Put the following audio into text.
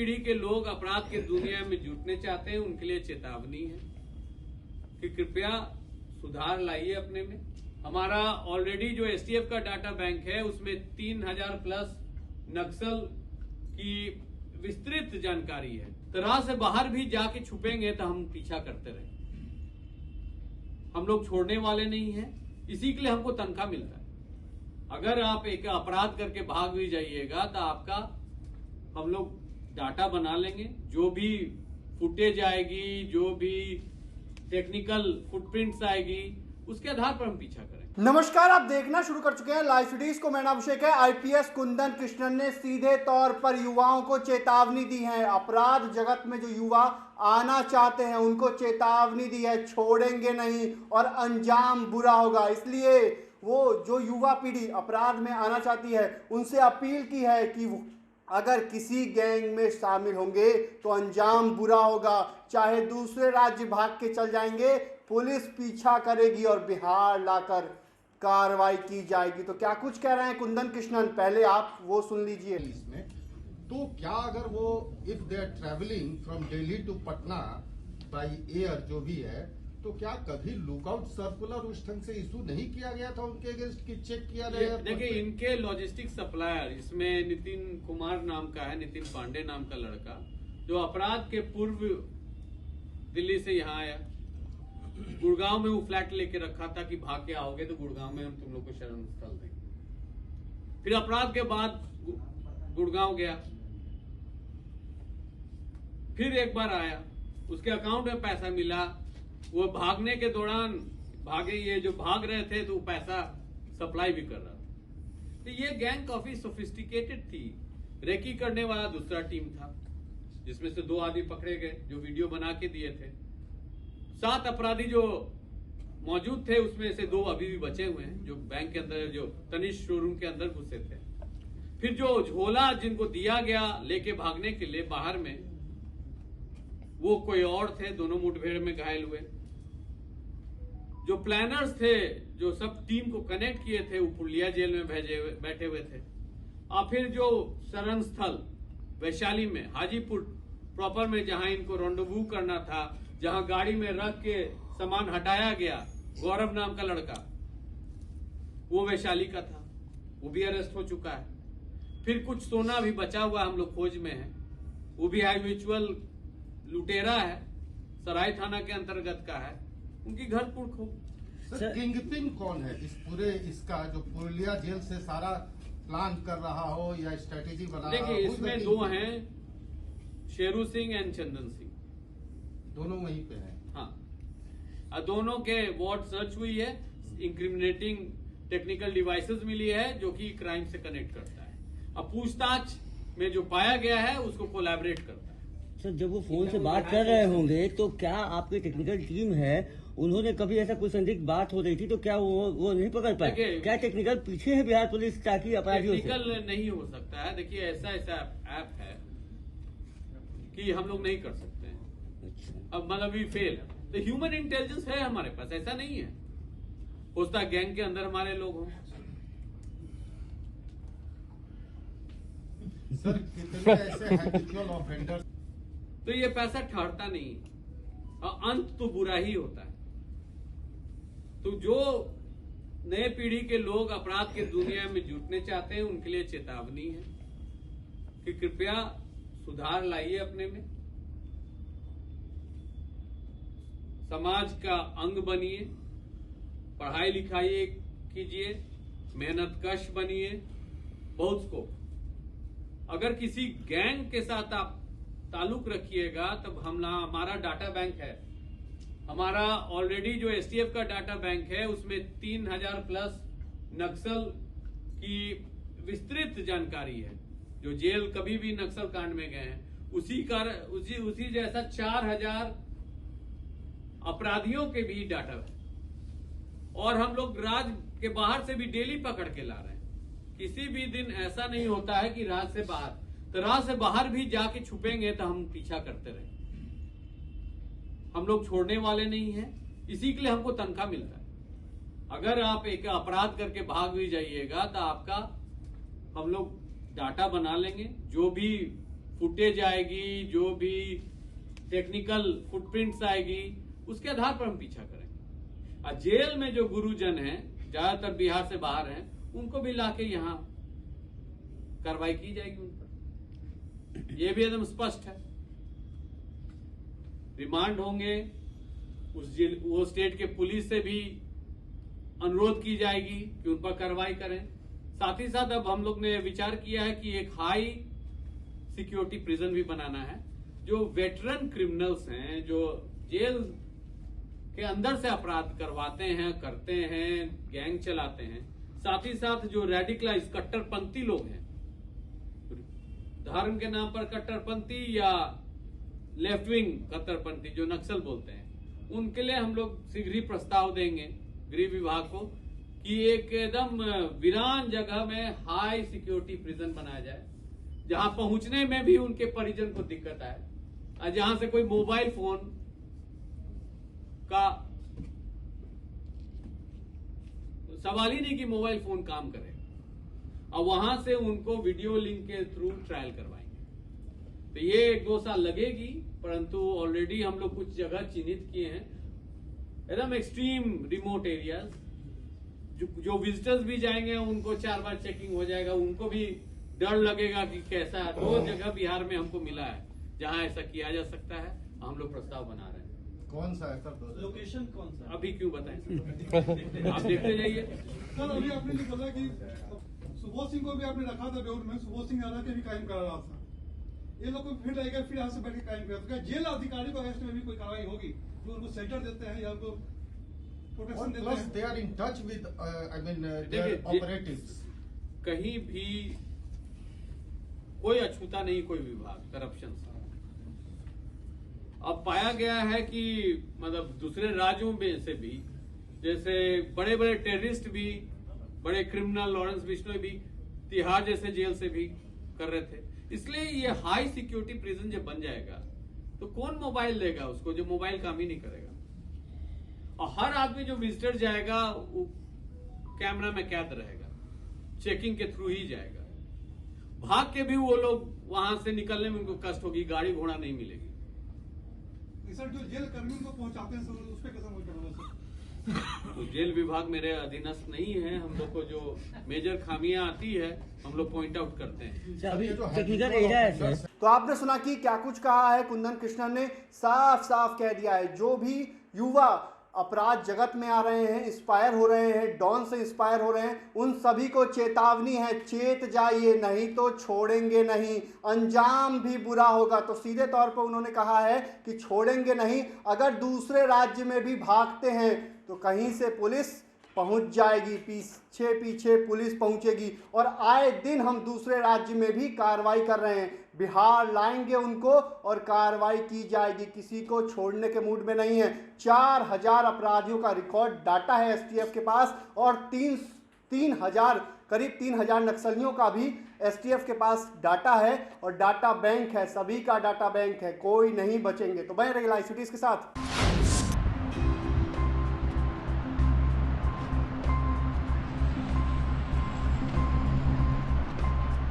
पीढ़ी के लोग अपराध के दुनिया में जुटने चाहते हैं, उनके लिए चेतावनी है कि कृपया सुधार लाइए अपने में। हमारा ऑलरेडी जो एसटीएफ का डाटा बैंक है उसमें 3000 प्लस नक्सल की विस्तृत जानकारी है। तरह से बाहर भी जाके छुपेंगे तो हम पीछा करते रहे, हम लोग छोड़ने वाले नहीं हैं। इसी के लिए हमको तनख्वाह मिलता है। अगर आप एक अपराध करके भाग भी जाइएगा तो आपका हम लोग डाटा बना लेंगे, जो भी फुटेज आएगी, जो भी टेक्निकल फुटप्रिंट्स आएगी, उसके आधार पर हम पीछा करेंगे। नमस्कार, आप देखना शुरू कर चुके हैं लाइव सिटीज को। मैं नाम अभिषेक है। आईपीएस कुंदन कृष्णन ने सीधे तौर पर युवाओं को चेतावनी दी है। अपराध जगत में जो युवा आना चाहते हैं उनको चेतावनी दी है, छोड़ेंगे नहीं और अंजाम बुरा होगा। इसलिए वो जो युवा पीढ़ी अपराध में आना चाहती है उनसे अपील की है कि अगर किसी गैंग में शामिल होंगे तो अंजाम बुरा होगा। चाहे दूसरे राज्य भाग के चल जाएंगे, पुलिस पीछा करेगी और बिहार लाकर कार्रवाई की जाएगी। तो क्या कुछ कह रहे हैं कुंदन कृष्णन, पहले आप वो सुन लीजिए। इसमें तो क्या अगर वो if they are travelling from Delhi to Patna by air जो भी है, तो क्या कभी लुकआउट सर्कुलर उस ढंग से इशू नहीं किया गया था उनके अगेंस्ट की चेक किया गया? देखिए, इनके लॉजिस्टिक सप्लायर इसमें नितिन कुमार नाम का है, नितिन पांडे नाम का लड़का, जो अपराध के पूर्व दिल्ली से यहाँ आया। गुड़गांव में वो फ्लैट लेके रखा था कि भाग के आओगे तो गुड़गांव में हम तुम लोग को शरण स्थल देंगे। फिर अपराध के बाद गुड़गांव गया, फिर एक बार आया, उसके अकाउंट में पैसा मिला। वो भागने के दौरान ये जो भाग रहे थे तो वो पैसा सप्लाई भी कर रहा था। तो ये गैंग काफी सोफिस्टिकेटेड थी। रेकी करने वाला दूसरा टीम था, जिसमें से 2 आदमी पकड़े गए जो वीडियो बना के दिए थे। 7 अपराधी जो मौजूद थे उसमें से 2 अभी भी बचे हुए हैं, जो बैंक के अंदर, जो तनिष्क शोरूम के अंदर घुसे थे। फिर जो झोला जिनको दिया गया लेके भागने के लिए बाहर में, वो कोई और थे, दोनों मुठभेड़ में घायल हुए। जो प्लानर्स थे, जो सब टीम को कनेक्ट किए थे, वो पुलिया जेल में बैठे हुए थे। और फिर जो शरण स्थल वैशाली में, हाजीपुर प्रॉपर में, जहां इनको रोंडोवू करना था, जहां गाड़ी में रख के सामान हटाया गया, गौरव नाम का लड़का, वो वैशाली का था, वो भी अरेस्ट हो चुका है। फिर कुछ सोना भी बचा हुआ, हम लोग खोज में है, वो भी हैबिचुअल लुटेरा है, सराय थाना के अंतर्गत का है, उनकी घर कुर्क। सर, किंगपिन कौन है इस पूरे इसका, जो पुलिया जेल से सारा प्लान कर रहा हो या स्ट्रेटेजी बना रहा हो? देखिए, इसमें 2 हैं, शेरू सिंह एंड चंदन सिंह, दोनों वहीं पे हैं। हाँ, दोनों के वार्ड सर्च हुई है, इंक्रिमिनेटिंग टेक्निकल डिवाइसेस मिली है जो कि क्राइम से कनेक्ट करता है। अब पूछताछ में जो पाया गया है उसको कोलैबोरेट करता है। सर, जब वो फोन से बात कर रहे होंगे तो क्या आपकी टेक्निकल टीम है, उन्होंने कभी ऐसा कोई संदिग्ध बात हो रही थी तो क्या वो नहीं पकड़ पाए? क्या टेक्निकल पीछे है बिहार पुलिस ताकि अपराधियों से? टेक्निकल नहीं हो सकता है। देखिए, ऐसा ऐप है कि हम लोग नहीं कर सकते हैं। अच्छा। अब मतलब वी फेल। तो ह्यूमन इंटेलिजेंस है हमारे पास, ऐसा नहीं है। हो सकता है गैंग के अंदर हमारे लोग हों। सर, कितने ऐसे हैबिचुअल ऑफेंडर्स? तो ये पैसा ठहरता नहीं, और अंत तो बुरा ही होता है। तो जो नए पीढ़ी के लोग अपराध के दुनिया में जुटने चाहते हैं उनके लिए चेतावनी है कि कृपया सुधार लाइए अपने में, समाज का अंग बनिए, पढ़ाई लिखाई कीजिए, मेहनतकश बनिए, बहुत स्कोप। अगर किसी गैंग के साथ आप ताल्लुक रखिएगा तब हमारा डाटा बैंक है। हमारा ऑलरेडी जो एसटीएफ का डाटा बैंक है उसमें 3000 प्लस नक्सल की विस्तृत जानकारी है, जो जेल कभी भी नक्सल कांड में गए हैं। उसी जैसा 4000 अपराधियों के भी डाटा है, और हम लोग राज्य के बाहर से भी डेली पकड़ के ला रहे हैं। किसी भी दिन ऐसा नहीं होता है कि राज्य से बाहर, तो राज्य से बाहर भी जाके छुपेंगे तो हम पीछा करते रहे, हम लोग छोड़ने वाले नहीं हैं। इसी के लिए हमको तनख्वाह मिलता है। अगर आप एक अपराध करके भाग भी जाइएगा तो आपका हम लोग डाटा बना लेंगे, जो भी फुटेज आएगी, जो भी टेक्निकल फुटप्रिंट्स आएगी, उसके आधार पर हम पीछा करेंगे। और जेल में जो गुरुजन हैं, ज्यादातर बिहार से बाहर हैं, उनको भी लाके यहाँ कार्रवाई की जाएगी उन पर। यह भी एकदम स्पष्ट है। रिमांड होंगे, वो स्टेट के पुलिस से भी अनुरोध की जाएगी कि उन पर कार्रवाई करें। साथ ही साथ अब हम लोग ने विचार किया है कि एक हाई सिक्योरिटी प्रिजन भी बनाना है, जो वेटरन क्रिमिनल्स हैं, जो जेल के अंदर से अपराध करवाते हैं, करते हैं, गैंग चलाते हैं, साथ ही साथ जो रेडिकलाइज कट्टरपंथी लोग हैं, धर्म के नाम पर कट्टरपंथी या लेफ्ट विंग कट्टरपंथी जो नक्सल बोलते हैं, उनके लिए हम लोग शीघ्र ही प्रस्ताव देंगे गृह विभाग को कि एक एकदम वीरान जगह में हाई सिक्योरिटी प्रिजन बनाया जाए, जहां पहुंचने में भी उनके परिजन को दिक्कत आए, और जहां से कोई मोबाइल फोन का सवाल ही नहीं कि मोबाइल फोन काम करे, और वहां से उनको वीडियो लिंक के थ्रू ट्रायल करवाएंगे। तो ये 1-2 साल लगेगी, परंतु ऑलरेडी हम लोग कुछ जगह चिन्हित किए हैं, एकदम एक्सट्रीम रिमोट एरियाज, जो विजिटर्स भी जाएंगे उनको 4 बार चेकिंग हो जाएगा, उनको भी डर लगेगा कि कैसा। 2 जगह बिहार में हमको मिला है जहां ऐसा किया जा सकता है, हम लोग प्रस्ताव बना रहे हैं। कौन सा है सर? लोकेशन कौन सा? अभी क्यों बताएं सर? आप देखते जाइए। सर अभी आपने जो बोला कि सुबोध सिंह को भी आपने रखा था बेउर में, सुबोध सिंह यादव के भी क्राइम करा रहा था, ये लोग को फिर रहेगा, फिर यहाँ से बैठ के क्राइम करा। क्या जेल अधिकारी को अरेस्ट में भी कोई कार्रवाई होगी, जो उनको शेल्टर देते हैं या उनको प्रोटेक्शन देते प्लस हैं? They are in touch with देखिए, ऑपरेटिव्स। कहीं भी कोई अछूता नहीं, कोई विभाग करप्शन से। अब पाया गया है कि मतलब दूसरे राज्यों में से भी, जैसे बड़े बड़े टेररिस्ट भी, बड़े क्रिमिनल लॉरेंस बिश्नोई भी तिहाड़ जैसे जेल से भी कर रहे थे। इसलिए ये हाई सिक्योरिटी प्रिजन जब बन जाएगा तो कौन मोबाइल लेगा उसको, जो मोबाइल काम ही नहीं करेगा। और हर आदमी जो विजिटर जाएगा वो कैमरा में कैद रहेगा, चेकिंग के थ्रू ही जाएगा। भाग के भी वो लोग वहां से निकलने में उनको कष्ट होगी, गाड़ी घोड़ा नहीं मिलेगी। सर जो जेल कर्मियों को पहुंचाते हैं सर, उस पर कैसा मुझे करना सर? तो जेल विभाग मेरे अधीनस्थ नहीं है। हम लोग को जो मेजर खामियां आती है हम लोग पॉइंट आउट करते हैं। अभी टेक्निकल एरिया है सर। तो आपने सुना कि क्या कुछ कहा है कुंदन कृष्णन ने। साफ साफ कह दिया है, जो भी युवा अपराध जगत में आ रहे हैं, इंस्पायर हो रहे हैं, डॉन से इंस्पायर हो रहे हैं, उन सभी को चेतावनी है, चेत जाइए, नहीं तो छोड़ेंगे नहीं, अंजाम भी बुरा होगा। तो सीधे तौर पर उन्होंने कहा है कि छोड़ेंगे नहीं, अगर दूसरे राज्य में भी भागते हैं तो कहीं से पुलिस पहुंच जाएगी, पीछे पीछे पुलिस पहुंचेगी, और आए दिन हम दूसरे राज्य में भी कार्रवाई कर रहे हैं, बिहार लाएंगे उनको और कार्रवाई की जाएगी, किसी को छोड़ने के मूड में नहीं है। 4000 अपराधियों का रिकॉर्ड डाटा है एसटीएफ के पास, और 3000 करीब 3000 नक्सलियों का भी एसटीएफ के पास डाटा है, और डाटा बैंक है, सभी का डाटा बैंक है, कोई नहीं बचेंगे। तो बने रहिए लाइव सिटीज के साथ।